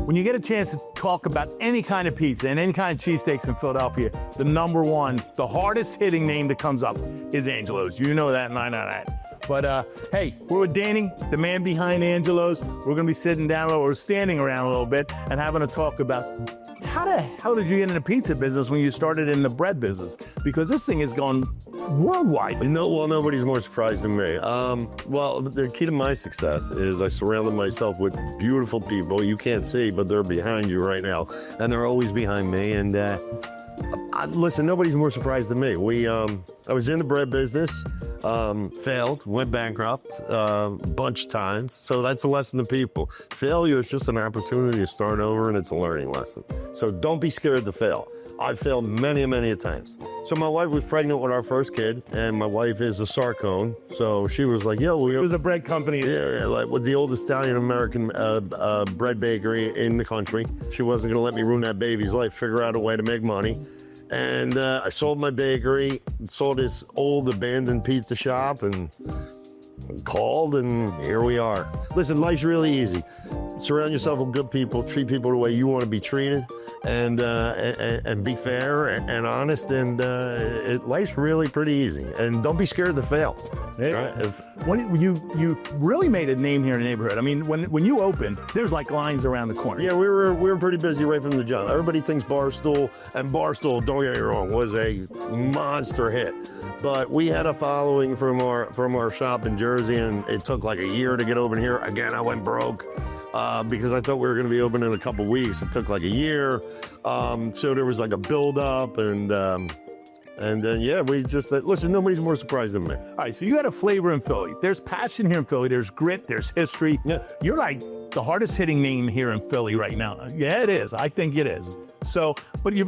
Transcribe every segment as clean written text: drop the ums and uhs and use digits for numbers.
When you get a chance to talk about any kind of pizza and any kind of cheesesteaks in Philadelphia, the number one, the hardest hitting name that comes up is Angelo's. You know that, and I know that. But hey, we're with Danny, the man behind Angelo's. We're gonna be sitting down or standing around a little bit and having a talk about how did you get in the pizza business when you started in the bread business? Because this thing is going worldwide. Well, nobody's more surprised than me. Well, the key to my success is I surrounded myself with beautiful people you can't see, but they're behind you right now, and they're always behind me. And listen, nobody's more surprised than me. I was in the bread business, failed, went bankrupt a bunch of times. So that's a lesson to people. Failure is just an opportunity to start over, and it's a learning lesson. So don't be scared to fail. I've failed many, many times. So my wife was pregnant with our first kid, and my wife is a Sarcone. So she was like, "Yo, it was a bread company." Yeah, like with the oldest Italian-American bread bakery in the country. She wasn't gonna let me ruin that baby's life, figure out a way to make money. And I sold my bakery, sold this old abandoned pizza shop, and called, and here we are. Listen, life's really easy. Surround yourself with good people, treat people the way you want to be treated, and be fair and honest, and life's really pretty easy. And don't be scared to fail. Right? When you really made a name here in the neighborhood. I mean, when you opened, there's like lines around the corner. Yeah, we were pretty busy right from the jump. Everybody thinks Barstool, and Barstool, don't get me wrong, was a monster hit. But we had a following from our shop in Jersey, and it took like a year to get open here. Again, I went broke. Because I thought we were going to be open in a couple weeks. It took like a year. So there was like a build up, and then, yeah, we just, listen, nobody's more surprised than me. All right, so you had a flavor in Philly. There's passion here in Philly. There's grit. There's history. Yeah. You're like the hardest hitting name here in Philly right now. Yeah, it is. I think it is. So, but you're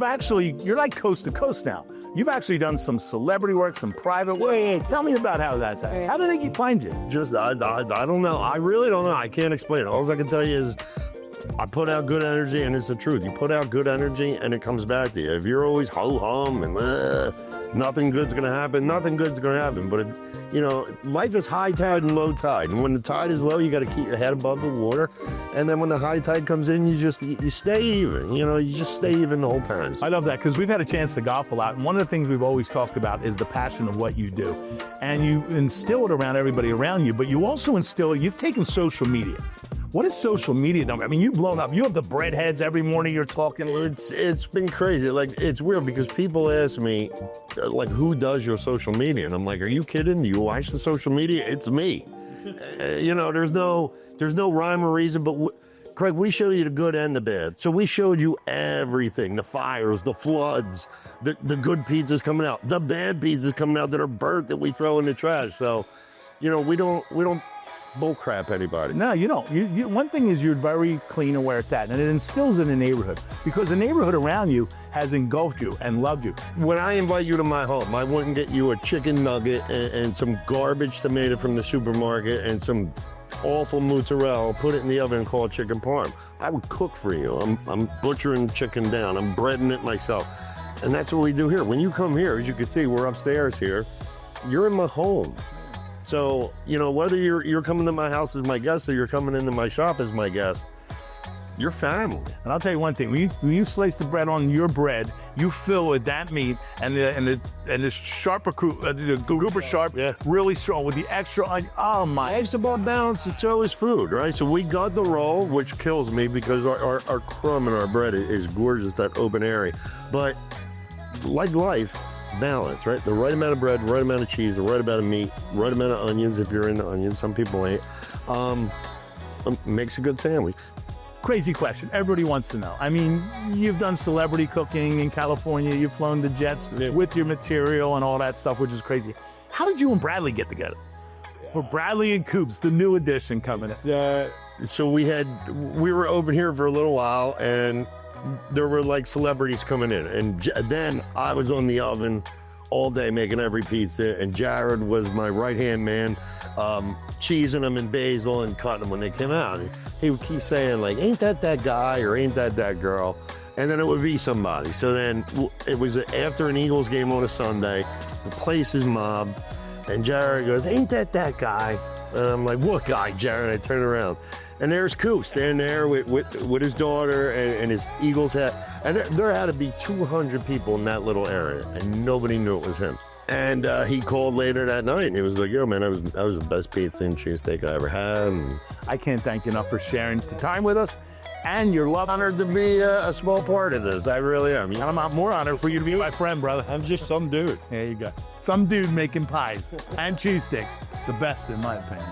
like coast to coast now. You've actually done some celebrity work, some private work. Wait, tell me about how that's happened. How did they find you? Just, I don't know. I really don't know. I can't explain it. All I can tell you is I put out good energy, and it's the truth. You put out good energy, and it comes back to you. If you're always ho-hum and nothing good's going to happen, nothing good's going to happen. But, life is high tide and low tide. And when the tide is low, you got to keep your head above the water. And then when the high tide comes in, you stay even. You just stay even the whole time. I love that, because we've had a chance to golf a lot. And one of the things we've always talked about is the passion of what you do. And you instill it around everybody around you, but you also you've taken social media. What is social media? I mean, you've blown up. You have the bread heads every morning you're talking. It's been crazy. Like, it's weird because people ask me, like, who does your social media? And I'm like, are you kidding? Do you watch the social media? It's me. There's no rhyme or reason, but Craig, we show you the good and the bad. So we showed you everything, the fires, the floods, the good pizzas coming out, the bad pizzas coming out that are burnt that we throw in the trash. So, we don't bullcrap anybody. No, you don't. One thing is you're very clean of where it's at, and it instills in the neighborhood, because the neighborhood around you has engulfed you and loved you. When I invite you to my home, I wouldn't get you a chicken nugget and some garbage tomato from the supermarket and some awful mozzarella, put it in the oven and call it chicken parm. I would cook for you. I'm butchering chicken down. I'm breading it myself. And that's what we do here. When you come here, as you can see, we're upstairs here. You're in my home. So, whether you're coming to my house as my guest or you're coming into my shop as my guest, you're family. And I'll tell you one thing: when you slice the bread on your bread, you fill with that meat and the sharper the grouper sharp, yeah, really strong with the extra onion. Oh my! It's about balance, and so is food, right? So we got the roll, which kills me because our crumb in our bread is gorgeous, that open area. But like life, balance, right? The right amount of bread, right amount of cheese, the right amount of meat, right amount of onions if you're into onions. Some people ain't. Makes a good sandwich. Crazy question. Everybody wants to know. I mean, you've done celebrity cooking in California. You've flown the jets with your material and all that stuff, which is crazy. How did you and Bradley get together? For Bradley and Coops, the new edition coming in. So we were open here for a little while, and there were like celebrities coming in, and then I was on the oven all day making every pizza, and Jared was my right-hand man, cheesing them in basil and cutting them when they came out. He would keep saying, like, ain't that guy or ain't that girl? And then it would be somebody. So then it was after an Eagles game on a Sunday, the place is mobbed, And Jared goes, ain't that guy? And I'm like, what guy, Jared? I turn around. And there's Coop standing there with his daughter and his Eagles hat. And there had to be 200 people in that little area, and nobody knew it was him. And he called later that night, and he was like, yo, man, that was the best pizza and cheesesteak I ever had. And I can't thank you enough for sharing the time with us and your love. honored to be a small part of this. I really am. And I'm more honored for you to be my friend, brother. I'm just some dude. There you go. Some dude making pies and cheesesteaks. The best, in my opinion.